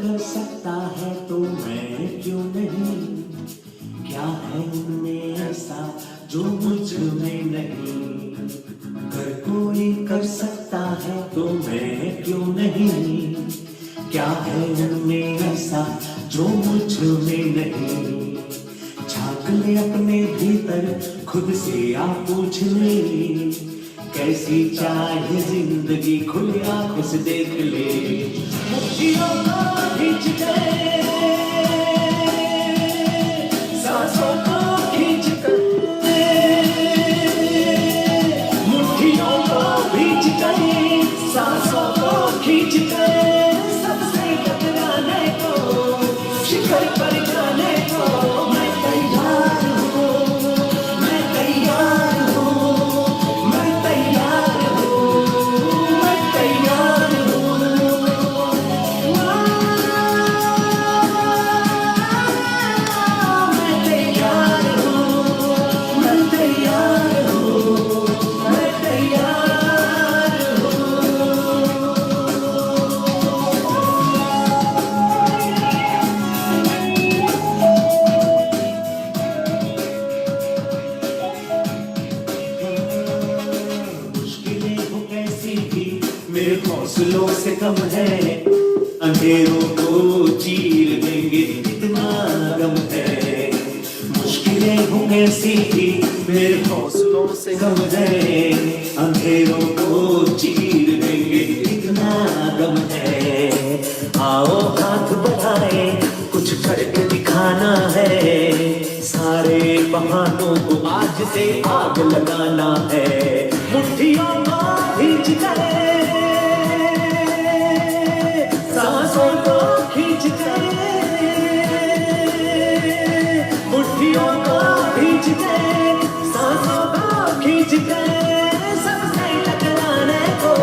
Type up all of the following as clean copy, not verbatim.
कर सकता है तो मैं क्यों नहीं, क्या है उनमें ऐसा जो मुझ में नहीं। अगर कोई कर सकता है तो मैं क्यों नहीं, क्या है उनमें ऐसा जो मुझ में नहीं। झांक ले अपने भीतर खुद से आप पूछ ले, कैसी चाहे जिंदगी खुली आंखों से देख ले। मुट्ठियों को खींच के, सांसों को खींच कर, मुट्ठियों को खींच कर, सांसों को खींच कर, सबसे टकराने को, शिखर पर जाने को मैं तैयार हूँ, मैं तैयार हूँ, मैं तैयार हूँ, मैं तैयार हूँ। मैं तैयार हूँ, मैं तैयार हूँ, मैं तैयार हूँ। मुश्किलें हो कैसी भी मेरे हौसलों से कम है, अंधेरों को चीर देंगे इतना गम है। मुश्किलें हो कैसी भी मेरे हौसलों से कम है, अंधेरों को चीर देंगे इतना गम है। आओ हाथ बढ़ाए, कुछ करके दिखाना है, सारे बहानों को आज से आग लगाना है। मुट्ठियों को खींच कर, सांसों को खींच कर, मुट्ठियों को खींच कर, सांसों को खींच कर, सबसे टकराने को,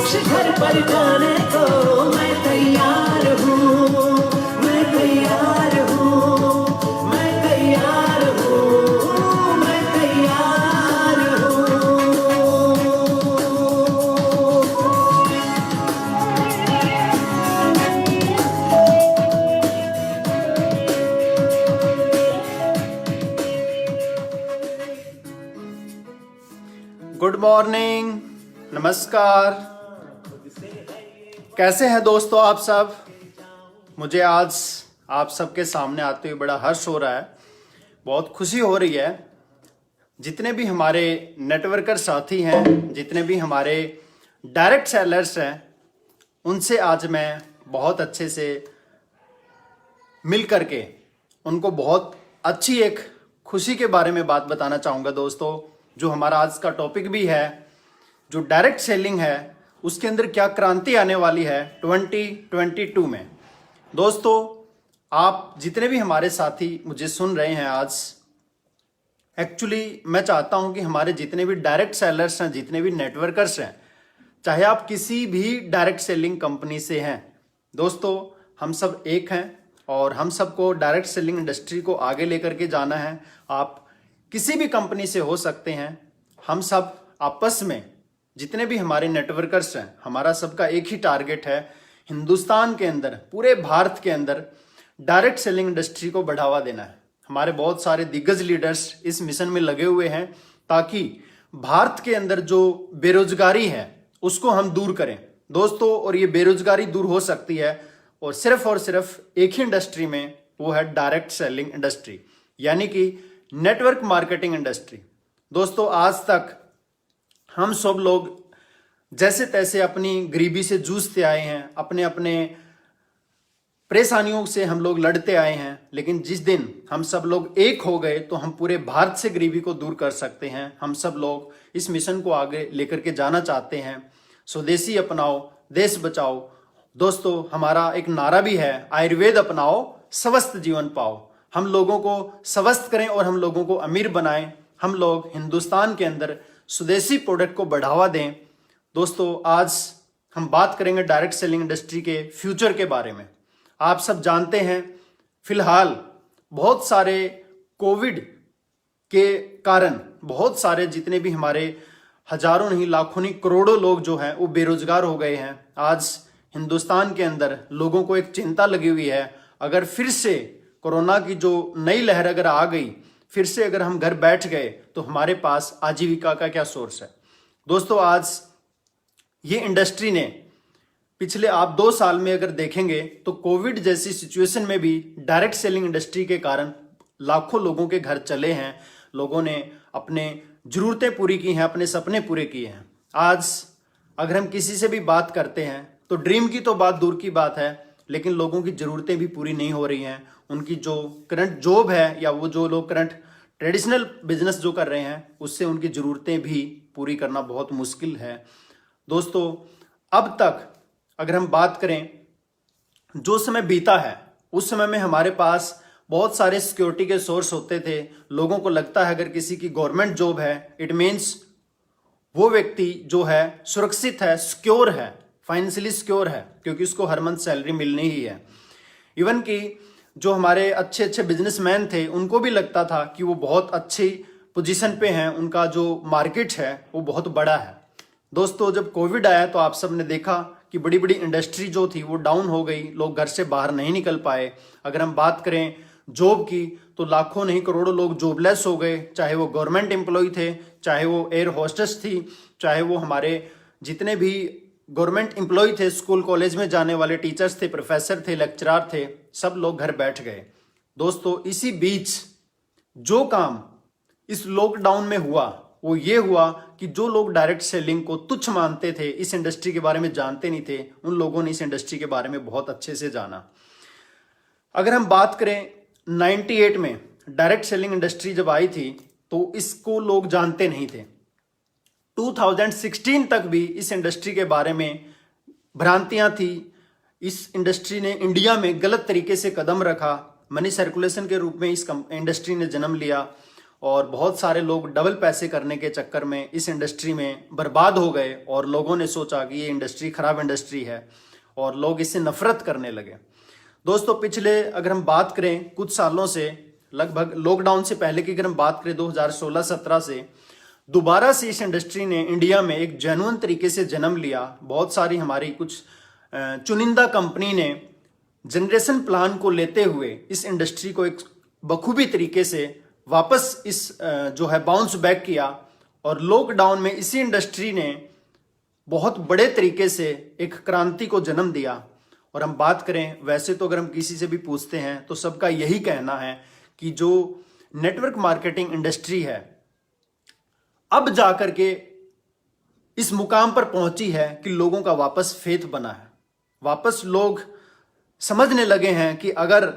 शिखर पर जाने को मैं तैयार हूँ, मैं तैयार हूँ, मैं तैयार हूँ, मैं तैयार हूँ। गुड मॉर्निंग, नमस्कार। कैसे हैं दोस्तों आप सब। मुझे आज आप सबके सामने आते हुए बड़ा हर्ष हो रहा है, बहुत खुशी हो रही है। जितने भी हमारे नेटवर्कर साथी हैं, जितने भी हमारे डायरेक्ट सेलर्स हैं, उनसे आज मैं बहुत अच्छे से मिल करके उनको बहुत अच्छी एक खुशी के बारे में बात बताना चाहूँगा दोस्तों। जो हमारा आज का टॉपिक भी है, जो डायरेक्ट सेलिंग है, उसके अंदर क्या क्रांति आने वाली है 2022 में। दोस्तों, आप जितने भी हमारे साथी मुझे सुन रहे हैं आज, एक्चुअली मैं चाहता हूं कि हमारे जितने भी डायरेक्ट सेलर्स हैं, जितने भी नेटवर्कर्स हैं, चाहे आप किसी भी डायरेक्ट सेलिंग कंपनी से हैं, दोस्तों हम सब एक हैं और हम सबको डायरेक्ट सेलिंग इंडस्ट्री को आगे लेकर के जाना है। आप किसी भी कंपनी से हो सकते हैं, हम सब आपस में जितने भी हमारे नेटवर्कर्स हैं, हमारा सबका एक ही टारगेट है, हिंदुस्तान के अंदर, पूरे भारत के अंदर डायरेक्ट सेलिंग इंडस्ट्री को बढ़ावा देना है। हमारे बहुत सारे दिग्गज लीडर्स इस मिशन में लगे हुए हैं ताकि भारत के अंदर जो बेरोजगारी है उसको हम दूर करें दोस्तों। और ये बेरोजगारी दूर हो सकती है और सिर्फ एक ही इंडस्ट्री में, वो है डायरेक्ट सेलिंग इंडस्ट्री, यानी कि नेटवर्क मार्केटिंग इंडस्ट्री। दोस्तों, आज तक हम सब लोग जैसे तैसे अपनी गरीबी से जूझते आए हैं, अपने अपने परेशानियों से हम लोग लड़ते आए हैं, लेकिन जिस दिन हम सब लोग एक हो गए तो हम पूरे भारत से गरीबी को दूर कर सकते हैं। हम सब लोग इस मिशन को आगे लेकर के जाना चाहते हैं। स्वदेशी अपनाओ, देश बचाओ। दोस्तों, हमारा एक नारा भी है, आयुर्वेद अपनाओ, स्वस्थ जीवन पाओ। हम लोगों को स्वस्थ करें और हम लोगों को अमीर बनाएं। हम लोग हिंदुस्तान के अंदर स्वदेशी प्रोडक्ट को बढ़ावा दें। दोस्तों, आज हम बात करेंगे डायरेक्ट सेलिंग इंडस्ट्री के फ्यूचर के बारे में। आप सब जानते हैं, फिलहाल बहुत सारे कोविड के कारण बहुत सारे जितने भी हमारे हजारों नहीं, लाखों नहीं, करोड़ों लोग जो हैं वो बेरोजगार हो गए हैं। आज हिंदुस्तान के अंदर लोगों को एक चिंता लगी हुई है, अगर फिर से कोरोना की जो नई लहर अगर आ गई, फिर से अगर हम घर बैठ गए तो हमारे पास आजीविका का क्या सोर्स है। दोस्तों, आज ये इंडस्ट्री ने पिछले आप 2 साल में अगर देखेंगे तो कोविड जैसी सिचुएशन में भी डायरेक्ट सेलिंग इंडस्ट्री के कारण लाखों लोगों के घर चले हैं, लोगों ने अपने जरूरतें पूरी की हैं, अपने सपने पूरे किए हैं। आज अगर हम किसी से भी बात करते हैं तो ड्रीम की तो बात दूर की बात है, लेकिन लोगों की ज़रूरतें भी पूरी नहीं हो रही हैं। उनकी जो करंट जॉब है या वो जो लोग करंट ट्रेडिशनल बिजनेस जो कर रहे हैं उससे उनकी ज़रूरतें भी पूरी करना बहुत मुश्किल है। दोस्तों, अब तक अगर हम बात करें, जो समय बीता है उस समय में हमारे पास बहुत सारे सिक्योरिटी के सोर्स होते थे। लोगों को लगता है अगर किसी की गवर्नमेंट जॉब है, इट मीन्स वो व्यक्ति जो है सुरक्षित है, सिक्योर है, फाइनेंशियली सिक्योर है, क्योंकि उसको हर मंथ सैलरी मिलनी ही है। इवन कि जो हमारे अच्छे अच्छे बिजनेसमैन थे उनको भी लगता था कि वो बहुत अच्छी पोजीशन पे हैं, उनका जो मार्केट है वो बहुत बड़ा है। दोस्तों, जब कोविड आया तो आप सब ने देखा कि बड़ी बड़ी इंडस्ट्री जो थी वो डाउन हो गई, लोग घर से बाहर नहीं निकल पाए। अगर हम बात करें जॉब की तो लाखों नहीं करोड़ों लोग जॉबलेस हो गए, चाहे वो गवर्नमेंट एम्प्लॉय थे, चाहे वो एयर होस्टेस थी, चाहे वो हमारे जितने भी गवर्नमेंट एम्प्लॉय थे, स्कूल कॉलेज में जाने वाले टीचर्स थे, प्रोफेसर थे, लेक्चरार थे, सब लोग घर बैठ गए। दोस्तों, इसी बीच जो काम इस लॉकडाउन में हुआ वो ये हुआ कि जो लोग डायरेक्ट सेलिंग को तुच्छ मानते थे, इस इंडस्ट्री के बारे में जानते नहीं थे, उन लोगों ने इस इंडस्ट्री के बारे में बहुत अच्छे से जाना। अगर हम बात करें 98 में डायरेक्ट सेलिंग इंडस्ट्री जब आई थी तो इसको लोग जानते नहीं थे। 2016 तक भी इस इंडस्ट्री के बारे में भ्रांतियां थी। इस इंडस्ट्री ने इंडिया में गलत तरीके से कदम रखा, मनी सर्कुलेशन के रूप में इस इंडस्ट्री ने जन्म लिया और बहुत सारे लोग डबल पैसे करने के चक्कर में इस इंडस्ट्री में बर्बाद हो गए और लोगों ने सोचा कि ये इंडस्ट्री खराब इंडस्ट्री है और लोग इससे नफरत करने लगे। दोस्तों, पिछले अगर हम बात करें कुछ सालों से, लगभग लॉकडाउन से पहले की अगर हम बात करें 2016-17 से, दोबारा से इस इंडस्ट्री ने इंडिया में एक जेन्युइन तरीके से जन्म लिया। बहुत सारी हमारी कुछ चुनिंदा कंपनी ने जनरेशन प्लान को लेते हुए इस इंडस्ट्री को एक बखूबी तरीके से वापस इस जो है बाउंस बैक किया और लॉकडाउन में इसी इंडस्ट्री ने बहुत बड़े तरीके से एक क्रांति को जन्म दिया। और हम बात करें, वैसे तो अगर हम किसी से भी पूछते हैं तो सबका यही कहना है कि जो नेटवर्क मार्केटिंग इंडस्ट्री है अब जाकर के इस मुकाम पर पहुंची है कि लोगों का वापस फेथ बना है। वापस लोग समझने लगे हैं कि अगर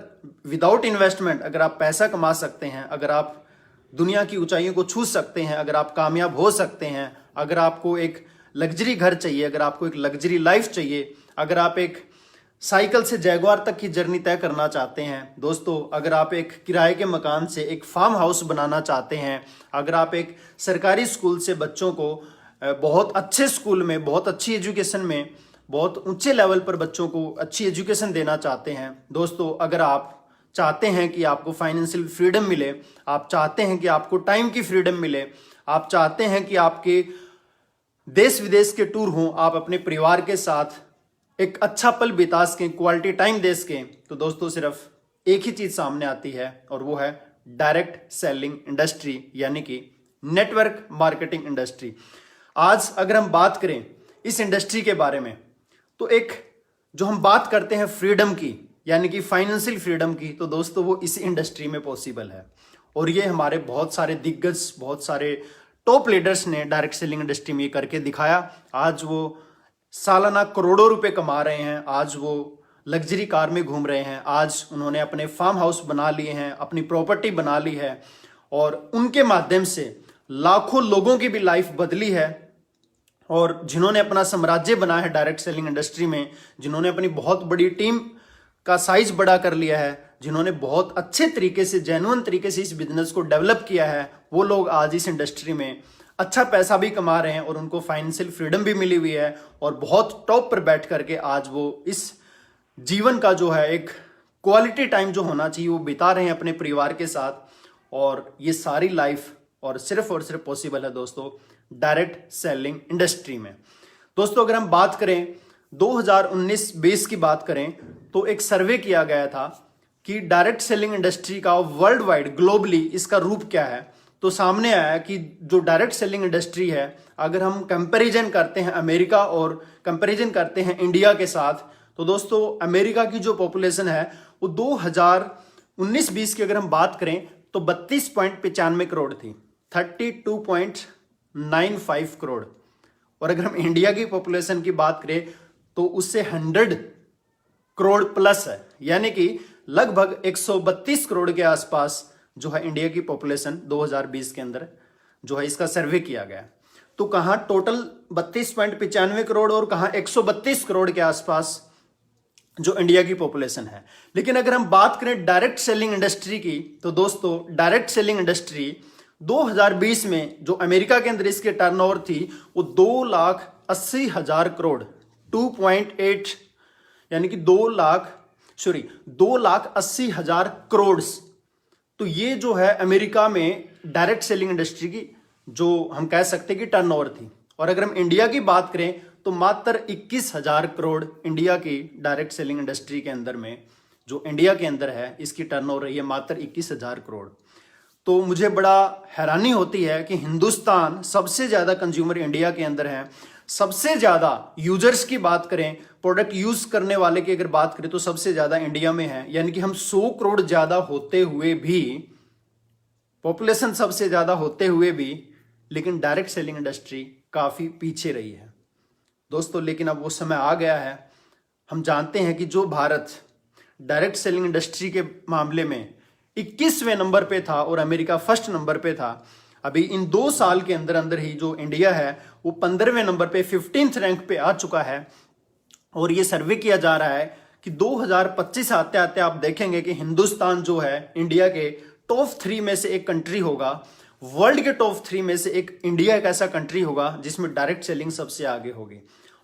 विदाउट इन्वेस्टमेंट अगर आप पैसा कमा सकते हैं, अगर आप दुनिया की ऊंचाइयों को छू सकते हैं, अगर आप कामयाब हो सकते हैं, अगर आपको एक लग्जरी घर चाहिए, अगर आपको एक लग्जरी लाइफ चाहिए, अगर आप एक साइकिल से जैगुआर तक की जर्नी तय करना चाहते हैं, दोस्तों अगर आप एक किराए के मकान से एक फार्म हाउस बनाना चाहते हैं, अगर आप एक सरकारी स्कूल से बच्चों को बहुत अच्छे स्कूल में, बहुत अच्छी एजुकेशन में, बहुत ऊंचे लेवल पर बच्चों को अच्छी एजुकेशन देना चाहते हैं, दोस्तों अगर आप चाहते हैं कि आपको फाइनेंशियल फ्रीडम मिले, आप चाहते हैं कि आपको टाइम की फ्रीडम मिले, आप चाहते हैं कि आपके देश विदेश के टूर हों, आप अपने परिवार के साथ एक अच्छा पल बिता सकें, क्वालिटी टाइम दे सकें, तो दोस्तों सिर्फ एक ही चीज सामने आती है और वो है डायरेक्ट सेलिंग इंडस्ट्री, यानी कि नेटवर्क मार्केटिंग इंडस्ट्री। आज अगर हम बात करें इस इंडस्ट्री के बारे में तो एक जो हम बात करते हैं फ्रीडम की, यानी कि फाइनेंशियल फ्रीडम की, तो दोस्तों वो इसी इंडस्ट्री में पॉसिबल है। और ये हमारे बहुत सारे दिग्गज, बहुत सारे टॉप लीडर्स ने डायरेक्ट सेलिंग इंडस्ट्री में करके दिखाया। आज वो सालाना करोड़ों रुपए कमा रहे हैं, आज वो लग्जरी कार में घूम रहे हैं, आज उन्होंने अपने फार्म हाउस बना लिए हैं, अपनी प्रॉपर्टी बना ली है और उनके माध्यम से लाखों लोगों की भी लाइफ बदली है। और जिन्होंने अपना साम्राज्य बनाया है डायरेक्ट सेलिंग इंडस्ट्री में, जिन्होंने अपनी बहुत बड़ी टीम का साइज बड़ा कर लिया है, जिन्होंने बहुत अच्छे तरीके से, जेन्युइन तरीके से इस बिजनेस को डेवलप किया है, वो लोग आज इस इंडस्ट्री में अच्छा पैसा भी कमा रहे हैं और उनको फाइनेंशियल फ्रीडम भी मिली हुई है और बहुत टॉप पर बैठ करके आज वो इस जीवन का जो है एक क्वालिटी टाइम जो होना चाहिए वो बिता रहे हैं अपने परिवार के साथ। और ये सारी लाइफ और सिर्फ पॉसिबल है दोस्तों डायरेक्ट सेलिंग इंडस्ट्री में। दोस्तों अगर हम बात करें 2019-20 की बात करें तो एक सर्वे किया गया था कि डायरेक्ट सेलिंग इंडस्ट्री का वर्ल्ड वाइड ग्लोबली इसका रूप क्या है। तो सामने आया कि जो डायरेक्ट सेलिंग इंडस्ट्री है, अगर हम कंपैरिजन करते हैं अमेरिका और कंपैरिजन करते हैं इंडिया के साथ, तो दोस्तों अमेरिका की जो पॉपुलेशन है वो 2019-20 की अगर हम बात करें तो 32.95 करोड़ थी, 32.95 करोड़। और अगर हम इंडिया की पॉपुलेशन की बात करें तो उससे 100 करोड़ प्लस है, यानी कि लगभग 132 करोड़ के आसपास जो है इंडिया की पॉपुलेशन 2020 के अंदर जो है इसका सर्वे किया गया। तो कहां टोटल 32.95 करोड़ और कहां 132 करोड़ के आसपास जो इंडिया की पॉपुलेशन है। लेकिन अगर हम बात करें डायरेक्ट सेलिंग इंडस्ट्री की, तो दोस्तों डायरेक्ट सेलिंग इंडस्ट्री 2020 में जो अमेरिका के अंदर इसके टर्नओवर थी वो 2,80,000 करोड़ 2.8 यानी कि 2,80,000 करोड़। तो ये जो है अमेरिका में डायरेक्ट सेलिंग इंडस्ट्री की जो हम कह सकते हैं कि टर्नओवर थी। और अगर हम इंडिया की बात करें तो मात्र 21,000 करोड़ इंडिया की डायरेक्ट सेलिंग इंडस्ट्री के अंदर में जो इंडिया के अंदर है इसकी टर्नओवर रही है मात्र 21,000 करोड़। तो मुझे बड़ा हैरानी होती है कि हिंदुस्तान सबसे ज़्यादा कंज्यूमर इंडिया के अंदर है, सबसे ज़्यादा यूजर्स की बात करें, प्रोडक्ट यूज करने वाले की अगर बात करें तो सबसे ज़्यादा इंडिया में है, यानी कि हम 100 करोड़ ज़्यादा होते हुए भी, पॉपुलेशन सबसे ज़्यादा होते हुए भी, लेकिन डायरेक्ट सेलिंग इंडस्ट्री काफ़ी पीछे रही है दोस्तों। लेकिन अब वो समय आ गया है। हम जानते हैं कि जो भारत डायरेक्ट सेलिंग इंडस्ट्री के मामले में 21वें नंबर पे था और अमेरिका फर्स्ट नंबर पे था, अभी इन 2 साल के अंदर अंदर ही जो इंडिया है वो 15वें नंबर पे 15th रैंक पे आ चुका है। और ये सर्वे किया जा रहा है कि 2025 आते आते आप देखेंगे कि हिंदुस्तान जो है इंडिया के टॉप 3 में से एक कंट्री होगा, वर्ल्ड के टॉप 3 में से एक इंडिया एक ऐसा कंट्री होगा जिसमें डायरेक्ट सेलिंग सबसे आगे होगी।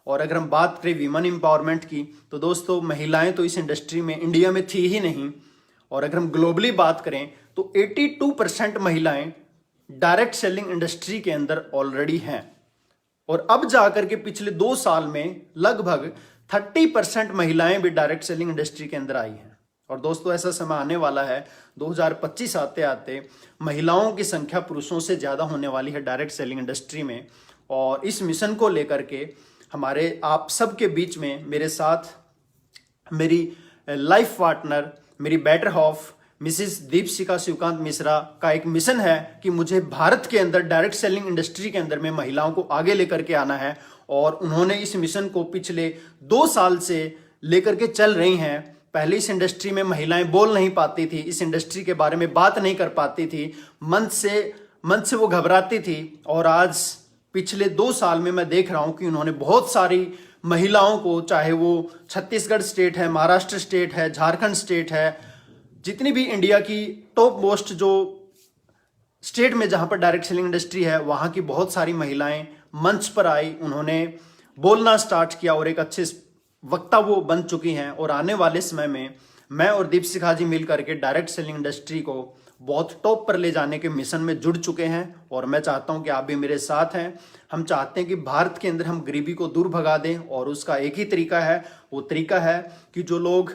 और अगर हम बात करें वीमेन एम्पावरमेंट की, तो दोस्तों महिलाएं तो इस इंडस्ट्री में इंडिया में थी ही नहीं। और अगर हम ग्लोबली बात करें तो 82% महिलाएं डायरेक्ट सेलिंग इंडस्ट्री के अंदर ऑलरेडी हैं। और अब जाकर के पिछले 2 साल में लगभग 30% महिलाएं भी डायरेक्ट सेलिंग इंडस्ट्री के अंदर आई हैं। और दोस्तों ऐसा समय आने वाला है 2025 आते आते महिलाओं की संख्या पुरुषों से ज़्यादा होने वाली है डायरेक्ट सेलिंग इंडस्ट्री में। और इस मिशन को लेकर के हमारे आप सबके बीच में मेरे साथ मेरी लाइफ पार्टनर, मेरी better half Mrs Deepshikha Shivkant Mishra का एक मिशन है कि मुझे भारत के अंदर डायरेक्ट सेलिंग इंडस्ट्री के अंदर में महिलाओं को आगे लेकर के आना है। और उन्होंने इस मिशन को पिछले 2 साल से लेकर के चल रही हैं। पहले इस इंडस्ट्री में महिलाएं बोल नहीं पाती थी, इस इंडस्ट्री के बारे में बात नहीं कर पाती थी, मन से वो घबराती थी। और आज पिछले 2 साल में मैं देख रहा हूं कि उन्होंने बहुत सारी महिलाओं को, चाहे वो छत्तीसगढ़ स्टेट है, महाराष्ट्र स्टेट है, झारखंड स्टेट है, जितनी भी इंडिया की टॉप मोस्ट जो स्टेट में जहां पर डायरेक्ट सेलिंग इंडस्ट्री है वहां की बहुत सारी महिलाएं मंच पर आई, उन्होंने बोलना स्टार्ट किया और एक अच्छे वक्ता वो बन चुकी हैं। और आने वाले समय में मैं और दीपशिखा जी मिल करके डायरेक्ट सेलिंग इंडस्ट्री को बहुत टॉप पर ले जाने के मिशन में जुड़ चुके हैं। और मैं चाहता हूं कि आप भी मेरे साथ हैं। हम चाहते हैं कि भारत के अंदर हम गरीबी को दूर भगा दें, और उसका एक ही तरीका है, वो तरीका है कि जो लोग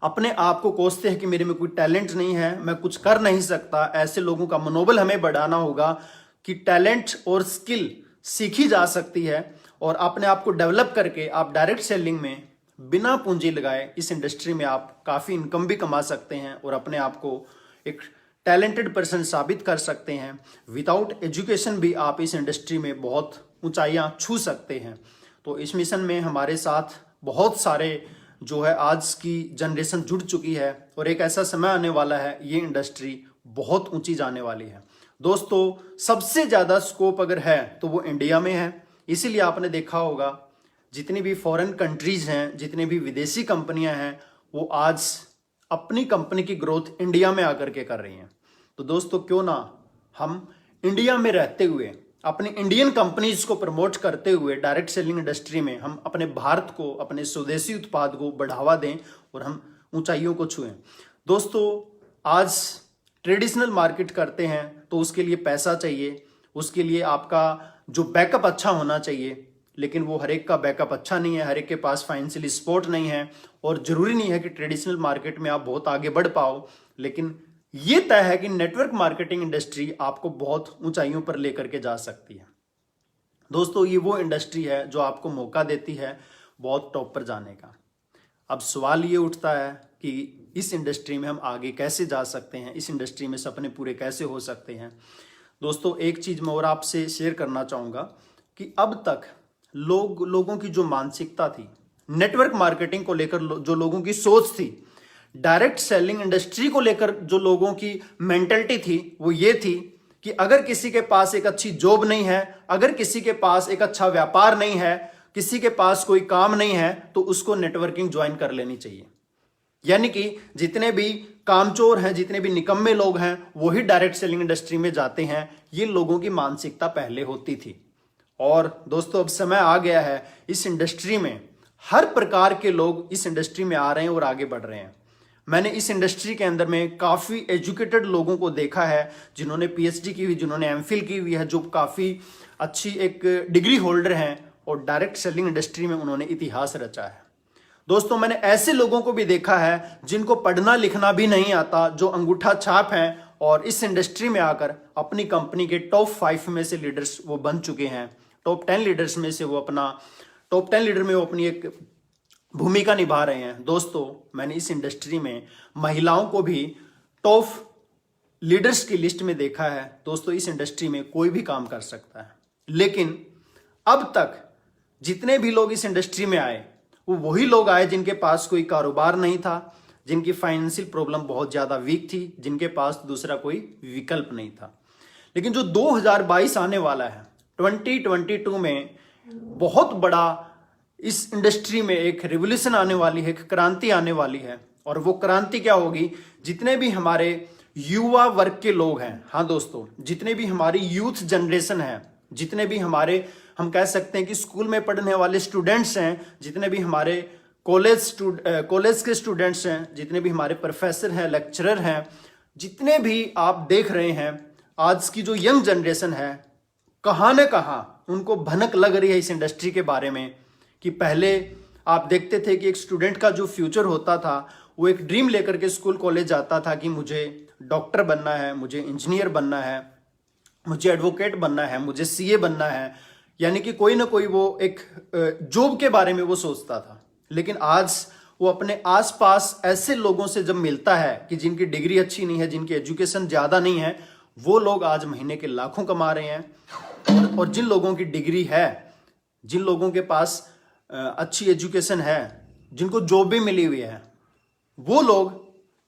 अपने आप को कोसते हैं कि मेरे में कोई टैलेंट नहीं है, मैं कुछ कर नहीं सकता, ऐसे लोगों का मनोबल हमें बढ़ाना होगा कि टैलेंट और स्किल सीखी जा सकती है। और अपने आप को डेवलप करके आप डायरेक्ट सेलिंग में बिना पूंजी लगाए इस इंडस्ट्री में आप काफ़ी इनकम भी कमा सकते हैं और अपने आप को एक टैलेंटेड पर्सन साबित कर सकते हैं। विदाउट एजुकेशन भी आप इस इंडस्ट्री में बहुत ऊंचाइयां छू सकते हैं। तो इस मिशन में हमारे साथ बहुत सारे जो है आज की जनरेशन जुड़ चुकी है, और एक ऐसा समय आने वाला है ये इंडस्ट्री बहुत ऊंची जाने वाली है। दोस्तों सबसे ज़्यादा स्कोप अगर है तो वो इंडिया में है। इसीलिए आपने देखा होगा जितनी भी फॉरेन कंट्रीज हैं, जितनी भी विदेशी कंपनियां हैं, वो आज अपनी कंपनी की ग्रोथ इंडिया में आकर के कर रही हैं। तो दोस्तों क्यों ना हम इंडिया में रहते हुए अपनी इंडियन कंपनीज को प्रमोट करते हुए डायरेक्ट सेलिंग इंडस्ट्री में हम अपने भारत को, अपने स्वदेशी उत्पाद को बढ़ावा दें और हम ऊंचाइयों को छुएं। दोस्तों आज ट्रेडिशनल मार्केट करते हैं तो उसके लिए पैसा चाहिए, उसके लिए आपका जो बैकअप अच्छा होना चाहिए। लेकिन वो हर एक का बैकअप अच्छा नहीं है, हर एक के पास फाइनेंशियली सपोर्ट नहीं है, और जरूरी नहीं है कि ट्रेडिशनल मार्केट में आप बहुत आगे बढ़ पाओ। लेकिन ये तय है कि नेटवर्क मार्केटिंग इंडस्ट्री आपको बहुत ऊंचाइयों पर लेकर के जा सकती है। दोस्तों, ये वो इंडस्ट्री है जो आपको मौका देती है बहुत टॉप पर जाने का। अब सवाल ये उठता है कि इस इंडस्ट्री में हम आगे कैसे जा सकते हैं, इस इंडस्ट्री में सपने पूरे कैसे हो सकते हैं। दोस्तों, एक चीज़ मैं और आपसे शेयर करना चाहूँगा कि अब तक लोगों की जो मानसिकता थी, नेटवर्क मार्केटिंग को लेकर जो लोगों की सोच थी, डायरेक्ट सेलिंग इंडस्ट्री को लेकर जो लोगों की मेंटलिटी थी, वो ये थी कि अगर किसी के पास एक अच्छी जॉब नहीं है, अगर किसी के पास एक अच्छा व्यापार नहीं है, किसी के पास कोई काम नहीं है, तो उसको नेटवर्किंग ज्वाइन कर लेनी चाहिए। यानी कि जितने भी कामचोर हैं, जितने भी निकम्मे लोग हैं, वही डायरेक्ट सेलिंग इंडस्ट्री में जाते हैं। ये लोगों की मानसिकता पहले होती थी। और दोस्तों, अब समय आ गया है, इस इंडस्ट्री में हर प्रकार के लोग इस इंडस्ट्री में आ रहे हैं और आगे बढ़ रहे हैं। मैंने इस इंडस्ट्री के अंदर में काफ़ी एजुकेटेड लोगों को देखा है, जिन्होंने पीएचडी की हुई, जिन्होंने एमफिल की हुई है, जो काफ़ी अच्छी एक डिग्री होल्डर हैं, और डायरेक्ट सेलिंग इंडस्ट्री में उन्होंने इतिहास रचा है। दोस्तों, मैंने ऐसे लोगों को भी देखा है जिनको पढ़ना लिखना भी नहीं आता, जो अंगूठा छाप हैं, और इस इंडस्ट्री में आकर अपनी कंपनी के टॉप 5 में से लीडर्स वो बन चुके हैं। टॉप 10 लीडर्स में से वो टॉप 10 लीडर में वो अपनी एक भूमिका निभा रहे हैं। दोस्तों, मैंने इस इंडस्ट्री में महिलाओं को भी टॉप लीडर्स की लिस्ट में देखा है। दोस्तों, इस इंडस्ट्री में कोई भी काम कर सकता है, लेकिन अब तक जितने भी लोग इस इंडस्ट्री में आए, वो वही लोग आए जिनके पास कोई कारोबार नहीं था, जिनकी फाइनेंशियल प्रॉब्लम बहुत ज़्यादा वीक थी, जिनके पास दूसरा कोई विकल्प नहीं था। लेकिन जो 2022 आने वाला है, 2022 में बहुत बड़ा इस इंडस्ट्री में एक रिवोल्यूशन आने वाली है, एक क्रांति आने वाली है। और वो क्रांति क्या होगी? जितने भी हमारे युवा वर्ग के लोग हैं, हाँ दोस्तों, जितने भी हमारी यूथ जनरेशन है, जितने भी हमारे, हम कह सकते हैं कि स्कूल में पढ़ने वाले स्टूडेंट्स हैं, जितने भी हमारे कॉलेज के स्टूडेंट्स हैं, जितने भी हमारे प्रोफेसर हैं, लेक्चरर हैं, जितने भी आप देख रहे हैं, आज की जो यंग जनरेशन है, कहाँ न कहाँ उनको भनक लग रही है इस इंडस्ट्री के बारे में। कि पहले आप देखते थे कि एक स्टूडेंट का जो फ्यूचर होता था, वो एक ड्रीम लेकर के स्कूल कॉलेज जाता था कि मुझे डॉक्टर बनना है, मुझे इंजीनियर बनना है, मुझे एडवोकेट बनना है, मुझे सीए बनना है, यानी कि कोई ना कोई वो एक जॉब के बारे में वो सोचता था। लेकिन आज वो अपने आसपास ऐसे लोगों से जब मिलता है कि जिनकी डिग्री अच्छी नहीं है, जिनकी एजुकेशन ज़्यादा नहीं है, वो लोग आज महीने के लाखों कमा रहे हैं। और जिन लोगों की डिग्री है, जिन लोगों के पास अच्छी एजुकेशन है, जिनको जॉब भी मिली हुई है, वो लोग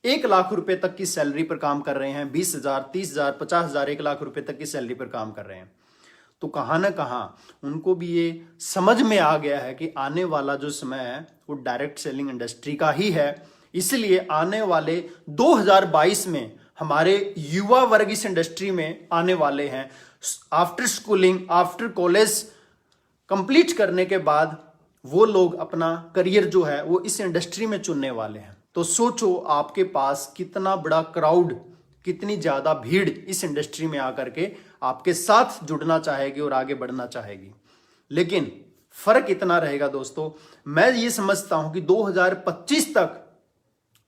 1 लाख रुपए तक की सैलरी पर काम कर रहे हैं। 20,000, 30,000, 50,000, 1 लाख रुपए तक की सैलरी पर काम कर रहे हैं। तो कहाँ ना कहाँ उनको भी ये समझ में आ गया है कि आने वाला जो समय है वो डायरेक्ट सेलिंग इंडस्ट्री का ही है। इसलिए आने वाले 2022 में हमारे युवा वर्ग इस इंडस्ट्री में आने वाले हैं। After schooling, after college complete करने के बाद वो लोग अपना करियर जो है वो इस इंडस्ट्री में चुनने वाले हैं। तो सोचो, आपके पास कितना बड़ा क्राउड, कितनी ज़्यादा भीड़ इस इंडस्ट्री में आकर के आपके साथ जुड़ना चाहेगी और आगे बढ़ना चाहेगी। लेकिन फर्क इतना रहेगा दोस्तों, मैं ये समझता हूं कि 2025 तक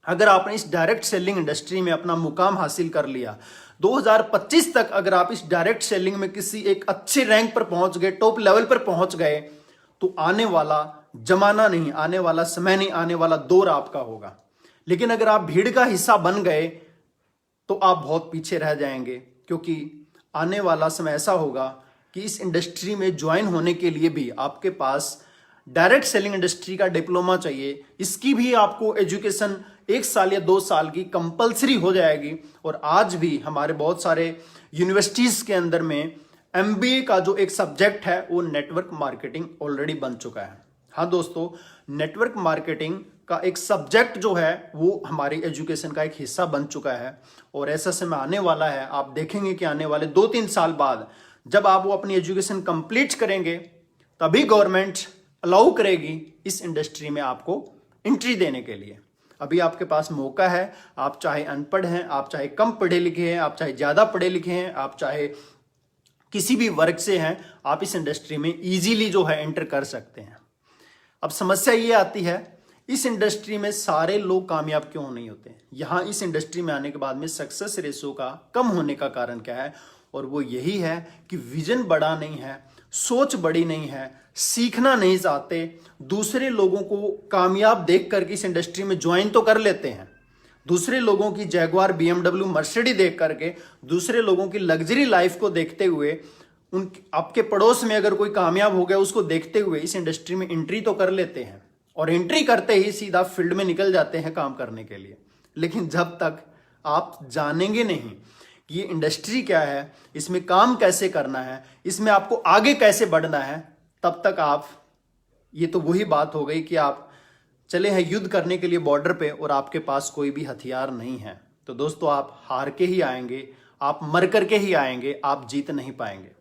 अगर आपने इस डायरेक्ट सेलिंग इंडस्ट्री में अपना मुकाम हासिल कर लिया, 2025 तक अगर आप इस डायरेक्ट सेलिंग में किसी एक अच्छे रैंक पर पहुंच गए, टॉप लेवल पर पहुंच गए, तो आने वाला जमाना नहीं, आने वाला समय नहीं, आने वाला दौर आपका होगा। लेकिन अगर आप भीड़ का हिस्सा बन गए तो आप बहुत पीछे रह जाएंगे, क्योंकि आने वाला समय ऐसा होगा कि इस इंडस्ट्री में ज्वाइन होने के लिए भी आपके पास डायरेक्ट सेलिंग इंडस्ट्री का डिप्लोमा चाहिए। इसकी भी आपको एजुकेशन 1 साल या 2 साल की कंपलसरी हो जाएगी। और आज भी हमारे बहुत सारे यूनिवर्सिटीज़ के अंदर में MBA का जो एक सब्जेक्ट है वो नेटवर्क मार्केटिंग ऑलरेडी बन चुका है। हाँ दोस्तों, नेटवर्क मार्केटिंग का एक सब्जेक्ट जो है वो हमारी एजुकेशन का एक हिस्सा बन चुका है। और ऐसा समय आने वाला है, आप देखेंगे कि आने वाले 2-3 साल बाद जब आप वो अपनी एजुकेशन कंप्लीट करेंगे, तभी गवर्नमेंट अलाउ करेगी इस इंडस्ट्री में आपको एंट्री देने के लिए। अभी आपके पास मौका है, आप चाहे अनपढ़ हैं, आप चाहे कम पढ़े लिखे हैं, आप चाहे ज़्यादा पढ़े लिखे हैं, आप चाहे किसी भी वर्ग से हैं, आप इस इंडस्ट्री में इजीली जो है एंटर कर सकते हैं। अब समस्या ये आती है, इस इंडस्ट्री में सारे लोग कामयाब क्यों नहीं होते? यहाँ इस इंडस्ट्री में आने के बाद में सक्सेस रेशो का कम होने का कारण क्या है? और वो यही है कि विजन बड़ा नहीं है, सोच बड़ी नहीं है, सीखना नहीं चाहते, दूसरे लोगों को कामयाब देख करके इस इंडस्ट्री में ज्वाइन तो कर लेते हैं, दूसरे लोगों की जैगवार, BMW, मर्सिडीज देख करके, दूसरे लोगों की लग्जरी लाइफ को देखते हुए, उन आपके पड़ोस में अगर कोई कामयाब हो गया उसको देखते हुए इस इंडस्ट्री में एंट्री तो कर लेते हैं और एंट्री करते ही सीधा फील्ड में निकल जाते हैं काम करने के लिए। लेकिन जब तक आप जानेंगे नहीं कि ये इंडस्ट्री क्या है, इसमें काम कैसे करना है, इसमें आपको आगे कैसे बढ़ना है, तब तक आप, ये तो वही बात हो गई कि आप चले हैं युद्ध करने के लिए बॉर्डर पे और आपके पास कोई भी हथियार नहीं है। तो दोस्तों, आप हार के ही आएंगे, आप मर करके ही आएंगे, आप जीत नहीं पाएंगे।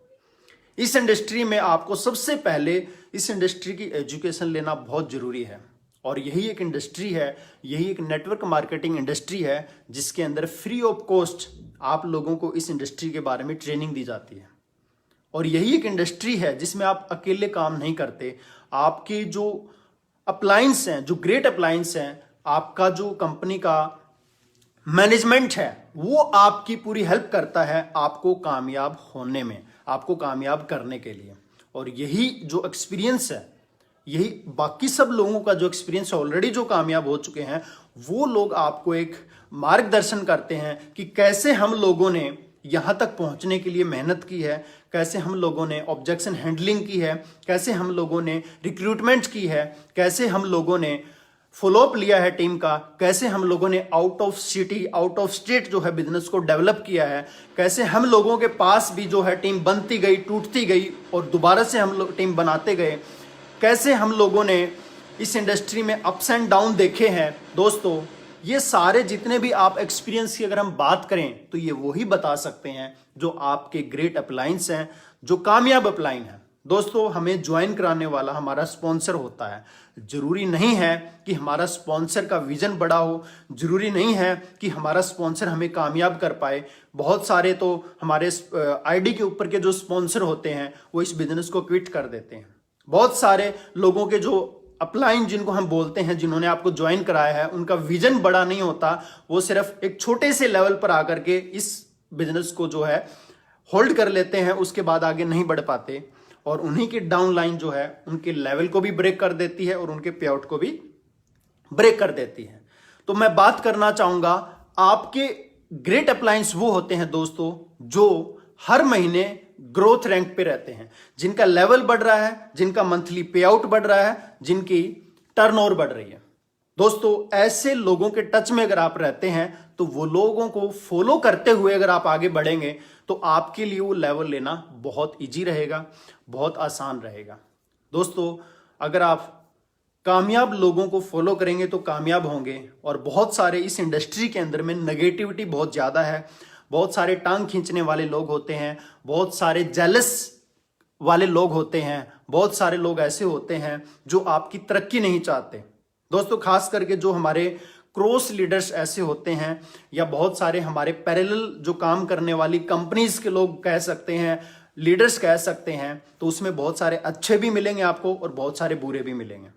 इस इंडस्ट्री में आपको सबसे पहले इस इंडस्ट्री की एजुकेशन लेना बहुत जरूरी है और यही एक इंडस्ट्री है, यही एक नेटवर्क मार्केटिंग इंडस्ट्री है जिसके अंदर फ्री ऑफ कॉस्ट आप लोगों को इस इंडस्ट्री के बारे में ट्रेनिंग दी जाती है। और यही एक इंडस्ट्री है जिसमें आप अकेले काम नहीं करते, आपके जो अप्लायंस हैं, जो ग्रेट अप्लायंस हैं, आपका जो कंपनी का मैनेजमेंट है, वो आपकी पूरी हेल्प करता है आपको कामयाब होने में, आपको कामयाब करने के लिए। और यही जो एक्सपीरियंस है, यही बाकी सब लोगों का जो एक्सपीरियंस है, ऑलरेडी जो कामयाब हो चुके हैं, वो लोग आपको एक मार्गदर्शन करते हैं कि कैसे हम लोगों ने यहाँ तक पहुँचने के लिए मेहनत की है, कैसे हम लोगों ने ऑब्जेक्शन हैंडलिंग की है, कैसे हम लोगों ने रिक्रूटमेंट की है, कैसे हम लोगों ने फॉलोअप लिया है टीम का, कैसे हम लोगों ने out of city, out of state जो है बिजनेस को डेवलप किया है, कैसे हम लोगों के पास भी जो है टीम बनती गई, टूटती गई और दोबारा से हम लोग टीम बनाते गए, कैसे हम लोगों ने इस इंडस्ट्री में अप्स एंड डाउन देखे हैं। दोस्तों, ये सारे जितने भी आप एक्सपीरियंस की अगर हम बात करें तो ये वही बता सकते हैं जो आपके ग्रेट अप्लायंस हैं, जो कामयाब अप्लायन हैं। दोस्तों, हमें ज्वाइन कराने वाला हमारा स्पॉन्सर होता है। जरूरी नहीं है कि हमारा स्पॉन्सर का विजन बड़ा हो, जरूरी नहीं है कि हमारा स्पॉन्सर हमें कामयाब कर पाए। बहुत सारे तो हमारे आईडी के ऊपर के जो स्पॉन्सर होते हैं वो इस बिजनेस को क्विट कर देते हैं। बहुत सारे लोगों के जो अपलाइन जिनको हम बोलते हैं, जिन्होंने आपको ज्वाइन कराया है, उनका विजन बड़ा नहीं होता, वो सिर्फ एक छोटे से लेवल पर आकर के इस बिजनेस को जो है होल्ड कर लेते हैं, उसके बाद आगे नहीं बढ़ पाते और उन्हीं की डाउन लाइन जो है उनके लेवल को भी ब्रेक कर देती है और उनके पे आउट को भी ब्रेक कर देती है। तो मैं बात करना चाहूंगा, आपके ग्रेट अप्लायंस वो होते हैं दोस्तों जो हर महीने ग्रोथ रैंक पे रहते हैं, जिनका लेवल बढ़ रहा है, जिनका मंथली पे आउट बढ़ रहा है, जिनकी टर्नओवर बढ़ रही है। दोस्तों, ऐसे लोगों के टच में अगर आप रहते हैं तो वो लोगों को फॉलो करते हुए अगर आप आगे बढ़ेंगे तो आपके लिए वो लेवल लेना बहुत इजी रहेगा, बहुत आसान रहेगा। दोस्तों, अगर आप कामयाब लोगों को फॉलो करेंगे तो कामयाब होंगे। और बहुत सारे इस इंडस्ट्री के अंदर में नेगेटिविटी बहुत ज़्यादा है, बहुत सारे टांग खींचने वाले लोग होते हैं, बहुत सारे जेलस वाले लोग होते हैं, बहुत सारे लोग ऐसे होते हैं जो आपकी तरक्की नहीं चाहते। दोस्तों, खास करके जो हमारे क्रॉस लीडर्स ऐसे होते हैं या बहुत सारे हमारे पैरेलल जो काम करने वाली कंपनीज के लोग कह सकते हैं, लीडर्स कह सकते हैं, तो उसमें बहुत सारे अच्छे भी मिलेंगे आपको और बहुत सारे बुरे भी मिलेंगे।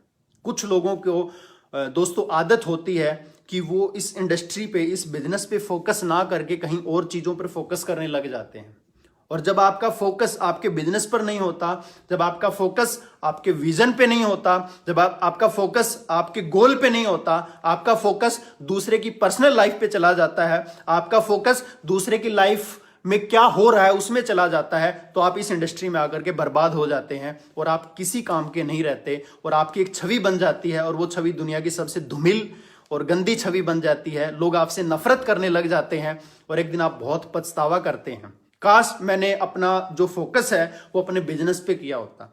कुछ लोगों को दोस्तों आदत होती है कि वो इस इंडस्ट्री पे, इस बिजनेस पे फोकस ना करके कहीं और चीज़ों पर फोकस करने लग जाते हैं। और जब आपका फोकस आपके बिजनेस पर नहीं होता, जब आपका फोकस आपके विजन पे नहीं होता, जब आपका फोकस आपके गोल पे नहीं होता, आपका फोकस दूसरे की पर्सनल लाइफ पे चला जाता है, आपका फोकस दूसरे की लाइफ में क्या हो रहा है उसमें चला जाता है, तो आप इस इंडस्ट्री में आकर के बर्बाद हो जाते हैं और आप किसी काम के नहीं रहते और आपकी एक छवि बन जाती है और वो छवि दुनिया की सबसे धूमिल और गंदी छवि बन जाती है। लोग आपसे नफरत करने लग जाते हैं और एक दिन आप बहुत पछतावा करते हैं। काश मैंने अपना जो फोकस है वो अपने बिजनेस पे किया होता,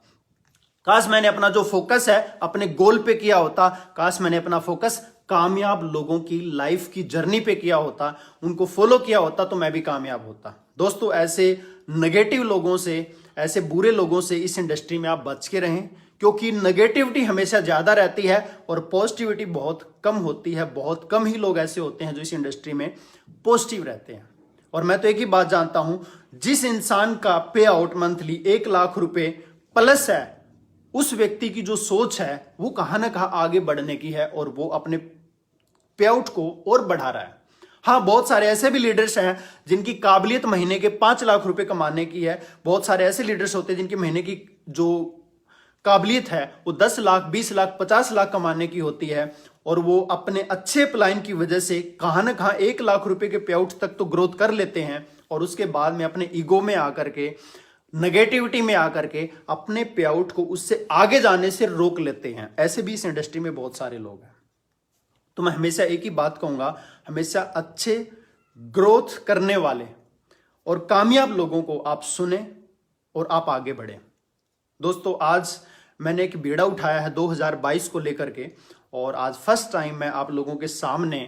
काश मैंने अपना जो फोकस है अपने गोल पे किया होता, काश मैंने अपना फोकस कामयाब लोगों की लाइफ की जर्नी पे किया होता, उनको फॉलो किया होता, तो मैं भी कामयाब होता। दोस्तों, ऐसे नेगेटिव लोगों से, ऐसे बुरे लोगों से इस इंडस्ट्री में आप बच के रहें, क्योंकि नेगेटिविटी हमेशा ज़्यादा रहती है और पॉजिटिविटी बहुत कम होती है। बहुत कम ही लोग ऐसे होते हैं जो इस इंडस्ट्री में पॉजिटिव रहते हैं। और मैं तो एक ही बात जानता हूं, जिस इंसान का पे आउट मंथली 1 लाख रुपए प्लस है, उस व्यक्ति की जो सोच है वो कहां ना कहां आगे बढ़ने की है और वो अपने पे आउट को और बढ़ा रहा है। हाँ, बहुत सारे ऐसे भी लीडर्स हैं जिनकी काबिलियत महीने के 5 लाख रुपए कमाने की है। बहुत सारे ऐसे लीडर्स होते हैं जिनकी महीने की जो काबिलियत है वो 10 लाख, 20 लाख, 50 लाख कमाने की होती है, और वो अपने अच्छे प्लान की वजह से कहां ना कहां 1 लाख रुपए के पे आउट तक तो ग्रोथ कर लेते हैं, और उसके बाद में अपने ईगो में आकर के, नेगेटिविटी में आकर के अपने पे आउट को उससे आगे जाने से रोक लेते हैं। ऐसे भी इस इंडस्ट्री में बहुत सारे लोग हैं। तो मैं हमेशा एक ही बात कहूंगा, हमेशा अच्छे ग्रोथ करने वाले और कामयाब लोगों को आप सुने और आप आगे बढ़े। दोस्तों, आज मैंने एक बीड़ा उठाया है 2022 को लेकर के, और आज फर्स्ट टाइम मैं आप लोगों के सामने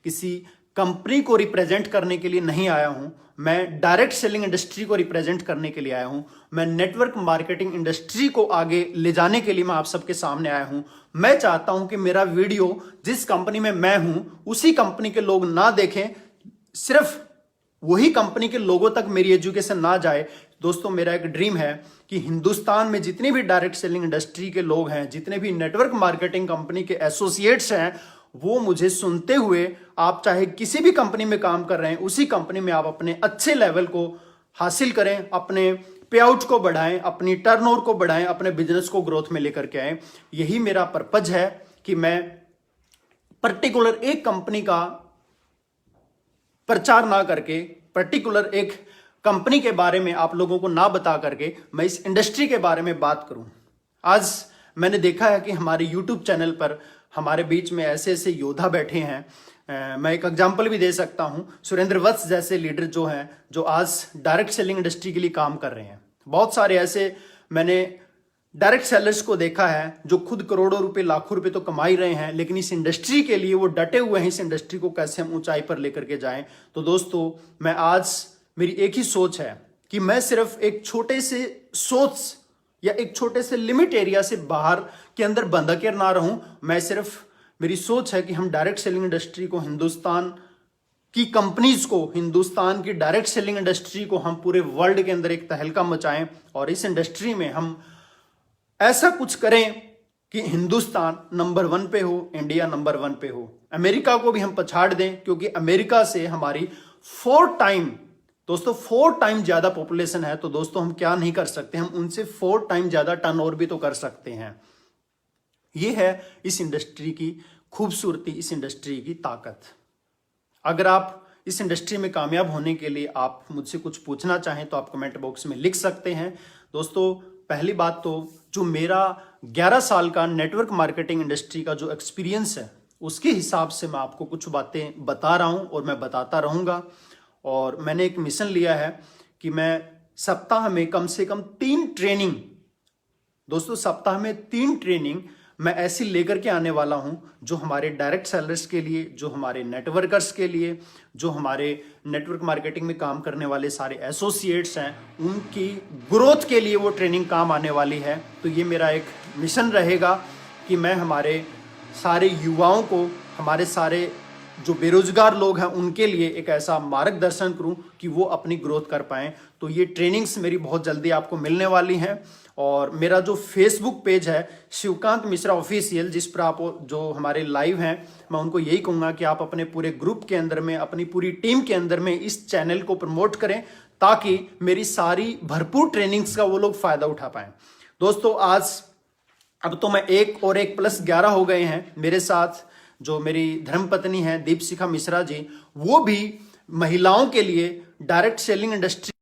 किसी कंपनी को रिप्रेजेंट करने के लिए नहीं आया हूं। मैं डायरेक्ट सेलिंग इंडस्ट्री को रिप्रेजेंट करने के लिए आया हूं। मैं नेटवर्क मार्केटिंग इंडस्ट्री को आगे ले जाने के लिए मैं आप सबके सामने आया हूं। मैं चाहता हूं कि मेरा वीडियो जिस कंपनी में मैं हूं उसी कंपनी के लोग ना देखें, सिर्फ वही कंपनी के लोगों तक मेरी एजुकेशन ना जाए। दोस्तों, मेरा एक ड्रीम है कि हिंदुस्तान में जितने भी डायरेक्ट सेलिंग इंडस्ट्री के लोग हैं, जितने भी नेटवर्क मार्केटिंग कंपनी के एसोसिएट्स हैं, वो मुझे सुनते हुए, आप चाहे किसी भी कंपनी में काम कर रहे हैं, उसी कंपनी में आप अपने अच्छे लेवल को हासिल करें, अपने पे आउट को बढ़ाएं, अपनी टर्नओवर को बढ़ाएं, अपने बिजनेस को ग्रोथ में लेकर के आए। यही मेरा पर्पज है कि मैं पर्टिकुलर एक कंपनी का प्रचार ना करके, पर्टिकुलर एक कंपनी के बारे में आप लोगों को ना बता करके मैं इस इंडस्ट्री के बारे में बात करूं। आज मैंने देखा है कि हमारे यूट्यूब चैनल पर हमारे बीच में ऐसे ऐसे योद्धा बैठे हैं। मैं एक एग्जांपल भी दे सकता हूं, सुरेंद्र वत्स जैसे लीडर जो हैं, जो आज डायरेक्ट सेलिंग इंडस्ट्री के लिए काम कर रहे हैं। बहुत सारे ऐसे मैंने डायरेक्ट सेलर्स को देखा है जो खुद करोड़ों रुपए, लाखों रुपए तो कमा ही रहे हैं, लेकिन इस इंडस्ट्री के लिए वो डटे हुए हैं, इस इंडस्ट्री को कैसे हम ऊंचाई पर लेकर के जाएं। तो दोस्तों, मैं आज, मेरी एक ही सोच है कि मैं सिर्फ एक छोटे से सोच या एक छोटे से लिमिट एरिया से बाहर के अंदर बंधा कर ना रहूं। मैं सिर्फ, मेरी सोच है कि हम डायरेक्ट सेलिंग इंडस्ट्री को, हिंदुस्तान की कंपनीज को, हिंदुस्तान की डायरेक्ट सेलिंग इंडस्ट्री को हम पूरे वर्ल्ड के अंदर एक तहलका मचाएं, और इस इंडस्ट्री में हम ऐसा कुछ करें कि हिंदुस्तान नंबर 1 पे हो, इंडिया नंबर 1 पे हो, अमेरिका को भी हम पछाड़ दें, क्योंकि अमेरिका से हमारी 4 टाइम ज्यादा पॉपुलेशन है। तो दोस्तों, हम क्या नहीं कर सकते, हम उनसे 4 टाइम ज्यादा टर्नओवर भी तो कर सकते हैं। यह है इस इंडस्ट्री की खूबसूरती, इस इंडस्ट्री की ताकत। अगर आप इस इंडस्ट्री में कामयाब होने के लिए आप मुझसे कुछ पूछना चाहें तो आप कमेंट बॉक्स में लिख सकते हैं। दोस्तों, पहली बात तो जो मेरा 11 साल का नेटवर्क मार्केटिंग इंडस्ट्री का जो एक्सपीरियंस है, उसके हिसाब से मैं आपको कुछ बातें बता रहा हूं और मैं बताता रहूंगा। और मैंने एक मिशन लिया है कि मैं सप्ताह में कम से कम 3 ट्रेनिंग, दोस्तों सप्ताह में 3 ट्रेनिंग मैं ऐसी लेकर के आने वाला हूं जो हमारे डायरेक्ट सेलर्स के लिए, जो हमारे नेटवर्कर्स के लिए, जो हमारे नेटवर्क मार्केटिंग में काम करने वाले सारे एसोसिएट्स हैं, उनकी ग्रोथ के लिए वो ट्रेनिंग काम आने वाली है। तो ये मेरा एक मिशन रहेगा कि मैं हमारे सारे युवाओं को, हमारे सारे जो बेरोजगार लोग हैं उनके लिए एक ऐसा मार्गदर्शन करूं कि वो अपनी ग्रोथ कर पाएं। तो ये ट्रेनिंग्स मेरी बहुत जल्दी आपको मिलने वाली हैं। और मेरा जो फेसबुक पेज है शिवकांत मिश्रा ऑफिशियल, जिस पर आप जो हमारे लाइव हैं, मैं उनको यही कहूँगा कि आप अपने पूरे ग्रुप के अंदर में, अपनी पूरी टीम के अंदर में इस चैनल को प्रमोट करें, ताकि मेरी सारी भरपूर ट्रेनिंग्स का वो लोग फायदा उठा पाएं। दोस्तों, आज अब तो मैं 1 और 1 + 11 हो गए हैं। मेरे साथ जो मेरी धर्मपत्नी है दीपशिखा मिश्रा जी, वो भी महिलाओं के लिए डायरेक्ट सेलिंग इंडस्ट्री